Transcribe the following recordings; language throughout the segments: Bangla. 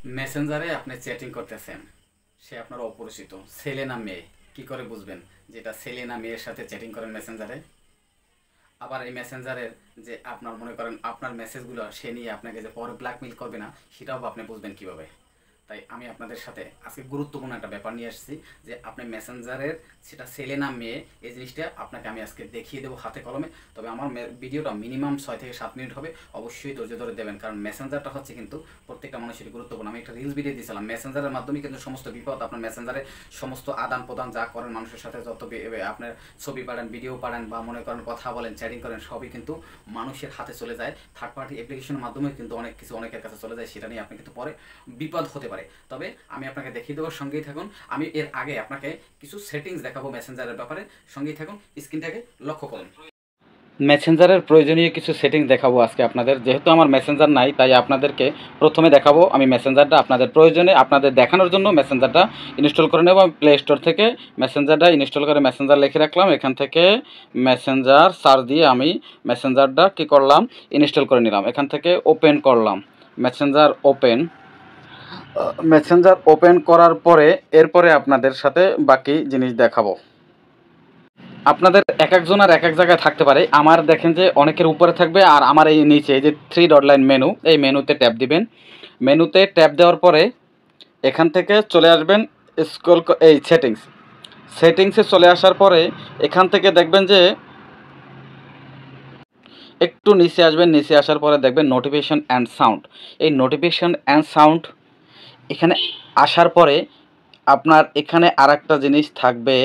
মেসেঞ্জারে আপনি চ্যাটিং করতেছেন, সে আপনার অপরিচিত, ছেলে না মেয়ে, কি করে বুঝবেন যেটা ছেলে না মেয়ের সাথে চ্যাটিং করেন মেসেঞ্জারে? আবার এই মেসেঞ্জারের যে আপনার মনে করেন আপনার মেসেজগুলো সে নিয়ে আপনাকে যে পরে ব্ল্যাকমেইল করবে না, সেটাও আপনি বুঝবেন কিভাবে? তাই আমি আপনাদের সাথে আজকে গুরুত্বপূর্ণ একটা ব্যাপার নিয়ে আসছি, যে আপনি মেসেঞ্জারের সেটা ছেলে না মেয়ে, এই জিনিসটা আপনাকে আমি আজকে দেখিয়ে দেবো হাতে কলমে। তবে আমার ভিডিওটা মিনিমাম 6 থেকে 7 মিনিট হবে, অবশ্যই ধৈর্য ধরে দেবেন, কারণ মেসেঞ্জারটা হচ্ছে কিন্তু প্রত্যেকটা মানুষের গুরুত্বপূর্ণ। আমি একটা রিলস ভিডিও দিয়েছিলাম, মেসেঞ্জারের মাধ্যমে কিন্তু সমস্ত বিপদ, আপনার মেসেঞ্জারে সমস্ত আদান প্রদান যা করেন মানুষের সাথে, যত আপনার ছবি পাঠান, ভিডিও পাঠান, বা মনে করেন কথা বলেন, চ্যাটিং করেন, সবই কিন্তু মানুষের হাতে চলে যায়। থার্ড পার্টি অ্যাপ্লিকেশনের মাধ্যমে কিন্তু অনেক কিছু অনেকের কাছে চলে যায়, সেটা নিয়ে আপনি কিন্তু পরে বিপদ হতে পারে। তবে আমি আপনাকে দেখিয়ে দেওয়ার সঙ্গেই থাকুন। আমি এর আগে আপনাকে কিছু সেটিংস দেখাবো মেসেঞ্জারের ব্যাপারে, সঙ্গেই থাকুন, স্ক্রিনটাকে লক্ষ্য করুন। মেসেঞ্জারের প্রয়োজনীয় কিছু সেটিংস দেখাবো আজকে আপনাদের। যেহেতু আমার মেসেঞ্জার নাই, তাই আপনাদেরকে প্রথমে দেখাবো আমি মেসেঞ্জারটা আপনাদের প্রয়োজনে আপনাদের দেখানোর জন্য মেসেঞ্জারটা ইনস্টল করে নেব। প্লে স্টোর থেকে মেসেঞ্জারটা ইনস্টল করে মেসেঞ্জার লিখে রাখলাম। এখান থেকে মেসেঞ্জার সার্চ দিয়ে আমি মেসেঞ্জারটা কী করলাম, ইনস্টল করে নিলাম। এখান থেকে ওপেন করলাম মেসেঞ্জার ওপেন। মেসেঞ্জার ওপেন করার পরে এরপরে আপনাদের সাথে বাকি জিনিস দেখাবো। আপনাদের এক একজনের এক এক জায়গায় থাকতে পারে। আমার দেখেন যে অনেকের উপরে থাকবে, আর আমার এই নিচে এই যে 3 ডট লাইন মেনু, এই মেনুতে ট্যাপ দিবেন। মেনুতে ট্যাপ দেওয়ার পরে এখান থেকে চলে আসবেন স্ক্রল, এই সেটিংসে চলে আসার পরে এখান থেকে দেখবেন যে একটু নিচে আসবেন। নিচে আসার পরে দেখবেন নোটিফিকেশন অ্যান্ড সাউন্ড। এই নোটিফিকেশন অ্যান্ড সাউন্ড এখানে আসার পরে আপনার এখানে আর একটা জিনিস থাকবে,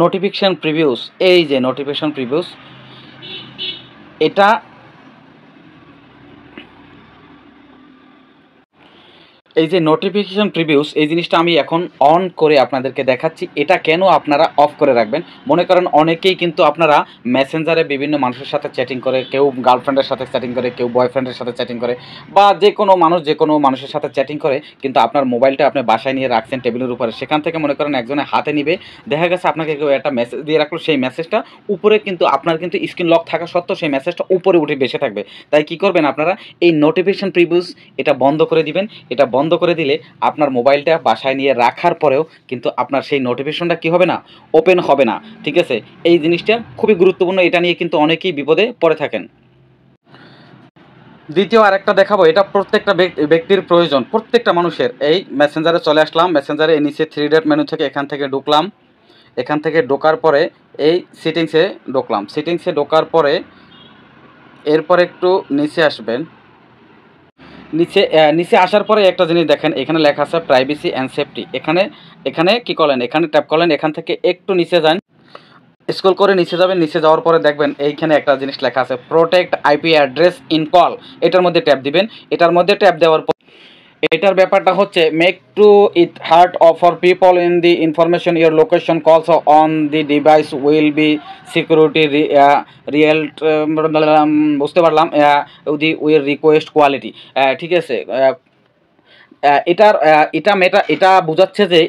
নোটিফিকেশান প্রিভিউস। এই যে নোটিফিকেশান প্রিভিউস, এটা এই যে নোটিফিকেশান প্রিভিউস, এই জিনিসটা আমি এখন অন করে আপনাদেরকে দেখাচ্ছি। এটা কেন আপনারা অফ করে রাখবেন? মনে করেন অনেকেই কিন্তু আপনারা মেসেঞ্জারে বিভিন্ন মানুষের সাথে চ্যাটিং করে, কেউ গার্লফ্রেন্ডের সাথে চ্যাটিং করে, কেউ বয়ফ্রেন্ডের সাথে চ্যাটিং করে, বা যে কোনো মানুষের সাথে চ্যাটিং করে, কিন্তু আপনার মোবাইলটা আপনি বাসায় নিয়ে রাখছেন টেবিলের উপরে। সেখান থেকে মনে করেন একজনের হাতে নিবে, দেখা গেছে আপনাকে কেউ একটা মেসেজ দিয়ে রাখলো, সেই মেসেজটা উপরে কিন্তু আপনার কিন্তু স্ক্রিন লক থাকা সত্ত্বেও সেই মেসেজটা উপরে উঠে বেসে থাকবে। তাই কি করবেন আপনারা, এই নোটিফিকেশান প্রিভিউস এটা বন্ধ করে দিবেন। এটা বন্ধ করে দিলে আপনার মোবাইলটা বাসায় নিয়ে রাখার পরেও কিন্তু আপনার সেই নোটিফিকেশনটা কী হবে না, ওপেন হবে না। ঠিক আছে, এই জিনিসটা খুবই গুরুত্বপূর্ণ। এটা নিয়ে কিন্তু অনেকেই বিপদে পড়ে থাকেন। দ্বিতীয় আরেকটা দেখাবো, এটা প্রত্যেকটা ব্যক্তির প্রয়োজন, প্রত্যেকটা মানুষের। এই মেসেঞ্জারে চলে আসলাম। মেসেঞ্জারে নিচে 3 ডট মেনু থেকে এখান থেকে ঢুকলাম। এখান থেকে ঢোকার পরে এই সেটিংসে ঢুকলাম। সেটিংসে ঢোকার পরে এরপরে একটু নিচে আসবেন। নিচে আসার পরে একটা জিনিস দেখেন, এখানে লেখা আছে প্রাইভেসি অ্যান্ড সেফটি। এখানে কি করলেন, এখানে ট্যাপ করলেন। এখান থেকে একটু নিচে যান, স্ক্রল করে নিচে যাবেন। নিচে যাওয়ার পরে দেখবেন এইখানে একটা জিনিস লেখা আছে protect IP address in call. এটার মধ্যে ট্যাপ দিবেন। এটার মধ্যে ট্যাপ দেওয়ার পর এটার ব্যাপারটা হচ্ছে make to it hard for people in the information your location calls on the device will be security real, বুঝতে পারলাম, দি উইল রিকোয়েস্ট কোয়ালিটি। ঠিক আছে, এটা বোঝাচ্ছে যে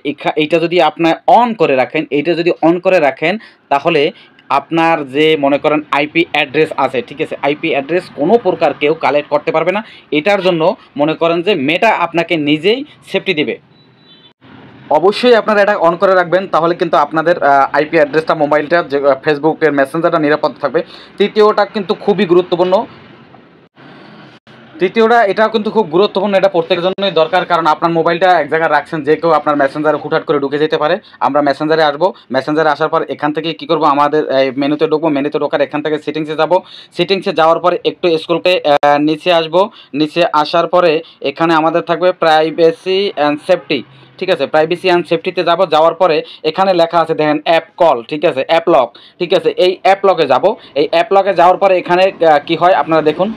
এইটা যদি আপনার অন করে রাখেন, তাহলে আপনার যে মনে করেন আইপি অ্যাড্রেস আছে, ঠিক আছে, আইপি অ্যাড্রেস কোনো প্রকার কেউ কালেক্ট করতে পারবে না। এটার জন্য মনে করেন যে মেটা আপনাকে নিজেই সেফটি দেবে। অবশ্যই আপনারা এটা অন করে রাখবেন, তাহলে কিন্তু আপনাদের আইপি অ্যাড্রেসটা, মোবাইলটা, যে ফেসবুকের মেসেঞ্জারটা নিরাপদ থাকবে। তৃতীয়টা কিন্তু খুবই গুরুত্বপূর্ণ। এটাও কিন্তু খুব গুরুত্বপূর্ণ। এটা প্রত্যেকের জন্যই দরকার, কারণ আপনার মোবাইলটা এক জায়গায় রাখছেন, যে কেউ আপনার মেসেঞ্জারে হুটহাট করে ঢুকে যেতে পারে। আমরা মেসেঞ্জারে আসবো। মেসেঞ্জারে আসার পর এখান থেকে কী করবো, আমাদের মেনুতে ঢুকবো। মেনুতে ঢোকার এখান থেকে সেটিংসে যাব। সেটিংসে যাওয়ার পরে একটু স্ক্রলকে নিচে আসবো। নিচে আসার পরে এখানে আমাদের থাকবে প্রাইভেসি অ্যান্ড সেফটি। ঠিক আছে, প্রাইভেসি অ্যান্ড সেফটিতে যাব। যাওয়ার পরে এখানে লেখা আছে দেখেন অ্যাপ কল, ঠিক আছে, অ্যাপ লক। ঠিক আছে, এই অ্যাপ লকে যাব। এই অ্যাপ লকে যাওয়ার পরে এখানে কি হয় আপনারা দেখুন।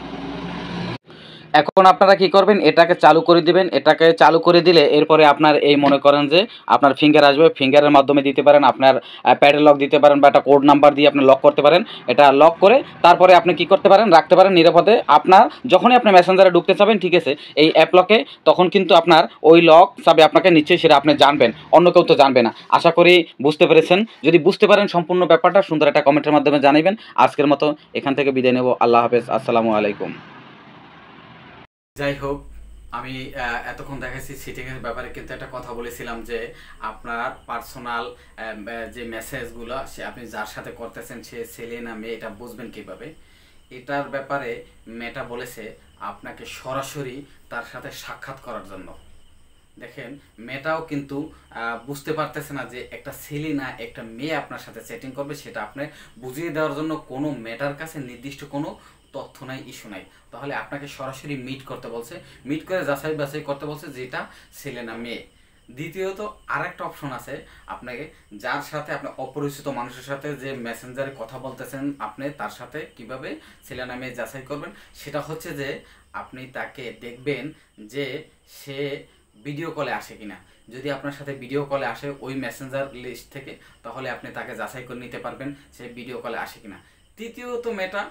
এখন আপনারা কি করবেন, এটাকে চালু করে দিবেন। এটাকে চালু করে দিলে এরপরে আপনার এই মনে করেন যে আপনার ফিঙ্গার আসবে। ফিঙ্গারের মাধ্যমে দিতে পারেন, আপনার প্যাডে লক দিতে পারেন, বা একটা কোড নাম্বার দিয়ে আপনি লক করতে পারেন। এটা লক করে তারপরে আপনি কি করতে পারেন, রাখতে পারেন নিরাপদে। আপনার যখনই আপনি মেসেঞ্জারে ঢুকতে চাবেন, ঠিক আছে, এই অ্যাপ লকে, তখন কিন্তু আপনার ওই লক চাবি আপনাকে নিশ্চয়ই সেটা আপনি জানবেন, অন্য কেউ তো জানবে না। আশা করি বুঝতে পেরেছেন। যদি বুঝতে পারেন সম্পূর্ণ ব্যাপারটা সুন্দর একটা কমেন্টের মাধ্যমে জানাবেন। আজকের মতো এখান থেকে বিদায় নেব। আল্লাহ হাফেজ, আসসালামু আলাইকুম। যাই হোক, আমি এতক্ষণ দেখাচ্ছি সিটিংয়ের ব্যাপারে, কিন্তু একটা কথা বলেছিলাম যে আপনার পার্সোনাল যে মেসেজগুলো সে আপনি যার সাথে করতেছেন সে ছেলে না মেয়ে এটা বুঝবেন কিভাবে। এটার ব্যাপারে মেটা বলেছে আপনাকে সরাসরি তার সাথে সাক্ষাৎ করার জন্য। দেখেন, মেয়েটাও কিন্তু বুঝতে পারতেছে না যে একটা ছেলে না একটা মেয়ে আপনার সাথে চ্যাটিং করবে, সেটা আপনি বুঝিয়ে দেওয়ার জন্য কোনো মেয়েটার কাছে নির্দিষ্ট কোনো তথ্য নাই, ইস্যু নাই। তাহলে আপনাকে সরাসরি মিট করতে বলছে, মিট করে যাচাই বাছাই করতে বলছে যে এটা ছেলে না মেয়ে। দ্বিতীয়ত আরেকটা অপশন আছে, আপনাকে যার সাথে আপনি অপরিচিত মানুষের সাথে যে মেসেঞ্জারে কথা বলতেছেন আপনি তার সাথে কিভাবে ছেলে না মেয়ে যাচাই করবেন, সেটা হচ্ছে যে আপনি তাকে দেখবেন যে সে ভিডিও কলে আসে কিনা। যদি আপনার সাথে ভিডিও কলে আসে ওই মেসেঞ্জার লিস্ট থেকে, তাহলে আপনি তাকে যাচাই করে নিতে পারবেন সে ভিডিও কলে আসে কিনা। তৃতীয়ত মেটা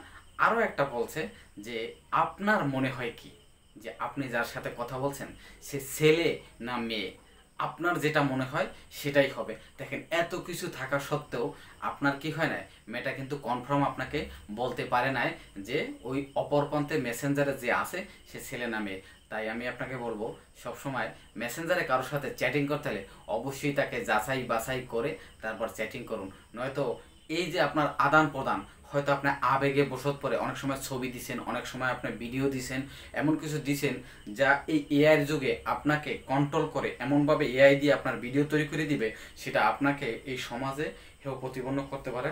আরও একটা বলছে যে আপনার মনে হয় কি যে আপনি যার সাথে কথা বলছেন সে ছেলে না মেয়ে, আপনার যেটা মনে হয় সেটাই হবে। দেখেন, এত কিছু থাকা সত্ত্বেও আপনার কি হয় না, মেয়েটা কিন্তু কনফার্ম আপনাকে বলতে পারে না যে ওই অপর প্রান্তে মেসেঞ্জারে যে আছে সে ছেলে না মেয়ে। তাই আমি আপনাকে বলবো সবসময় মেসেঞ্জারে কারোর সাথে চ্যাটিং করতে হলে অবশ্যই তাকে যাচাই বাছাই করে তারপর চ্যাটিং করুন। নয়তো এই যে আপনার আদান প্রদান, হয়তো আপনি আবেগে বশত পরে অনেক সময় ছবি দিছেন, অনেক সময় আপনি ভিডিও দিছেন, এমন কিছু দিছেন যা এই এআইয়ের যুগে আপনাকে কন্ট্রোল করে এমনভাবে এআই দিয়ে আপনার ভিডিও তৈরি করে দিবে, সেটা আপনাকে এই সমাজে হেয় প্রতিপন্ন করতে পারে।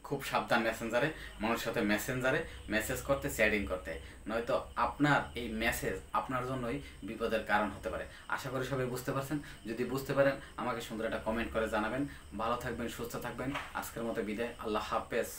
খুব সাবধান মেসেঞ্জারে মানুষের সাথে মেসেঞ্জারে মেসেজ করতে, চ্যাটিং করতে, নয়তো আপনার এই মেসেজ আপনার জন্যই বিপদের কারণ হতে পারে। আশা করি সবাই বুঝতে পারছেন। যদি বুঝতে পারেন আমাকে সুন্দর একটা কমেন্ট করে জানাবেন। ভালো থাকবেন, সুস্থ থাকবেন। আজকের মতো বিদায়, আল্লাহ হাফেজ।